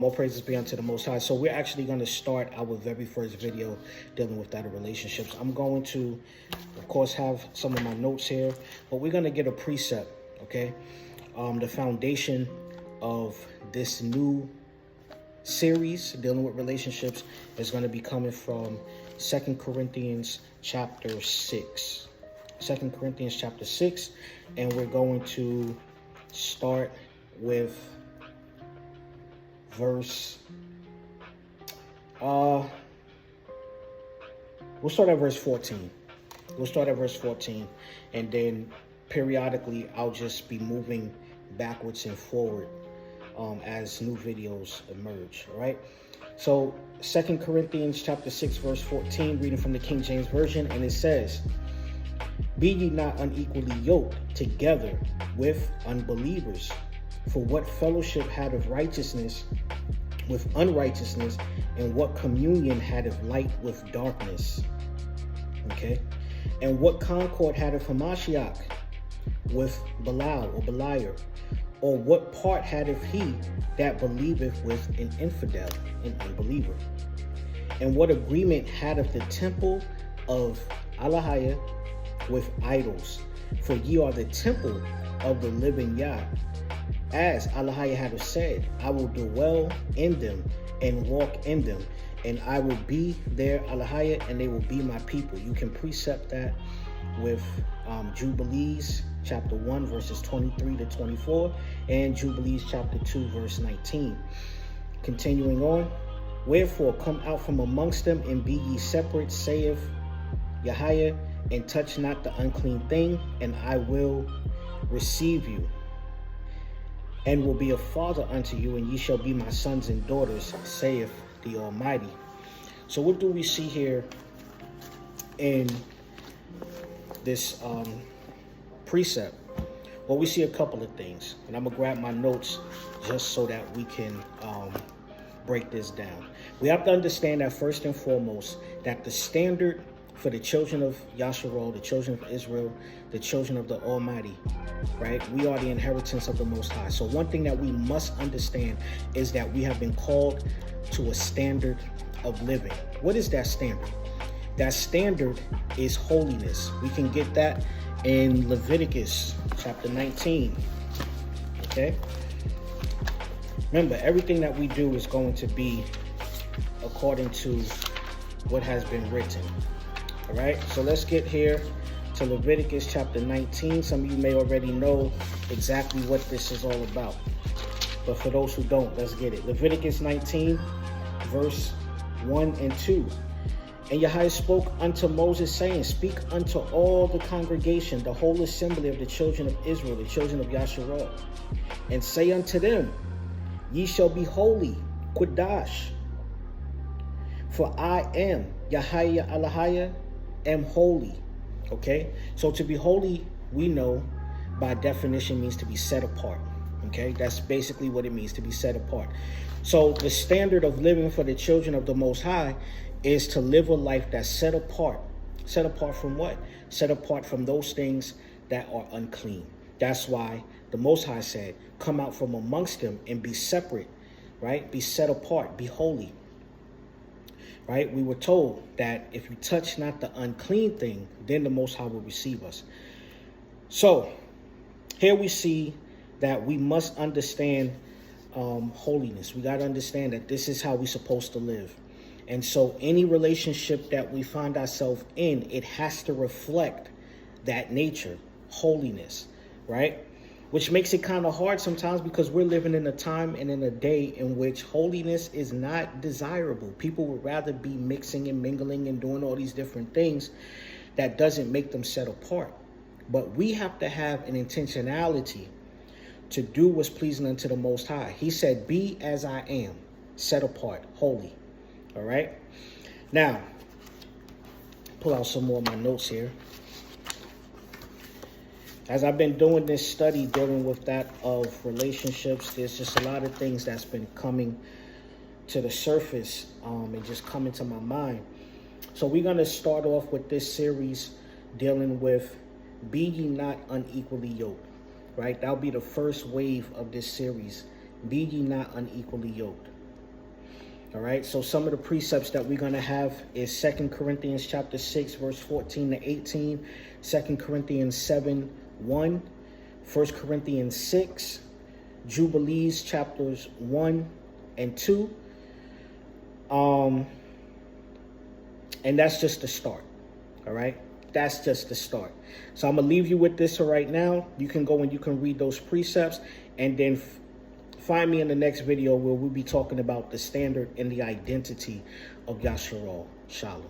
More praises be unto the Most High. So we're actually going to start our very first video dealing with that of relationships. I'm going to, of course, have some of my notes here, but we're going to get a precept, okay? The foundation of this new series dealing with relationships is going to be coming from 2 Corinthians chapter 6. 2 Corinthians chapter 6, and we're going to start with verse we'll start at verse 14. We'll start at verse 14, and then periodically I'll just be moving backwards and forward as new videos emerge. All right, so 2 Corinthians chapter 6 verse 14, reading from the King James Version, and it says, "Be ye not unequally yoked together with unbelievers. For what fellowship had of righteousness with unrighteousness, and what communion had of light with darkness?" Okay. "And what concord had of Hamashiach with Belial or Beliar? Or what part had of he that believeth with an infidel, an unbeliever? And what agreement had of the temple of Allahiyah with idols? For ye are the temple of the living Yah. As Allahiyah had said, I will dwell in them and walk in them, and I will be their Allahiyah, and they will be my people." You can precept that with Jubilees chapter 1 verses 23 to 24 and Jubilees chapter 2 verse 19. Continuing on, "Wherefore come out from amongst them and be ye separate, saith Yahweh, and touch not the unclean thing, and I will receive you, and will be a father unto you, and ye shall be my sons and daughters, saith the Almighty." So what do we see here in this precept? Well, we see a couple of things, and I'm going to grab my notes just so that we can break this down. We have to understand that first and foremost, that the standard for the children of Yasharal, the children of Israel, the children of the Almighty, right? We are the inheritance of the Most High. So one thing that we must understand is that we have been called to a standard of living. What is that standard? That standard is holiness. We can get that in Leviticus chapter 19, okay? Remember, everything that we do is going to be according to what has been written. All right, so let's get here to Leviticus chapter 19. Some of you may already know exactly what this is all about, but for those who don't, let's get it. Leviticus 19, verse 1 and 2. "And Yahweh spoke unto Moses, saying, Speak unto all the congregation, the whole assembly of the children of Israel, the children of Yasharal, and say unto them, Ye shall be holy, Quadash, for I am Yahweh Allahiyah, am holy." Okay, so to be holy, we know by definition means to be set apart. Okay, that's basically what it means, to be set apart. So the standard of living for the children of the Most High is to live a life that's set apart. Set apart from what? Set apart from those things that are unclean. That's why the Most High said, "Come out from amongst them and be separate," right? Be set apart, be holy. Right? We were told that if we touch not the unclean thing, then the Most High will receive us. So here we see that we must understand holiness. We got to understand that this is how we're supposed to live. And so any relationship that we find ourselves in, it has to reflect that nature, holiness, right? Which makes it kind of hard sometimes because we're living in a time and in a day in which holiness is not desirable. People would rather be mixing and mingling and doing all these different things that doesn't make them set apart. But we have to have an intentionality to do what's pleasing unto the Most High. He said, "Be as I am, set apart, holy." All right. Now, pull out some more of my notes here. As I've been doing this study dealing with that of relationships, there's just a lot of things that's been coming to the surface and just coming to my mind. So we're going to start off with this series dealing with "Be ye not unequally yoked," right? That'll be the first wave of this series. Be ye not unequally yoked. All right, so some of the precepts that we're going to have is 2 Corinthians chapter 6, verse 14 to 18, 2 Corinthians 7, 1, 1 Corinthians 6, Jubilees chapters 1 and 2. And that's just the start. All right, that's just the start. So I'm going to leave you with this right now. You can go and you can read those precepts, and then find me in the next video where we'll be talking about the standard and the identity of Yasharal. Shalom.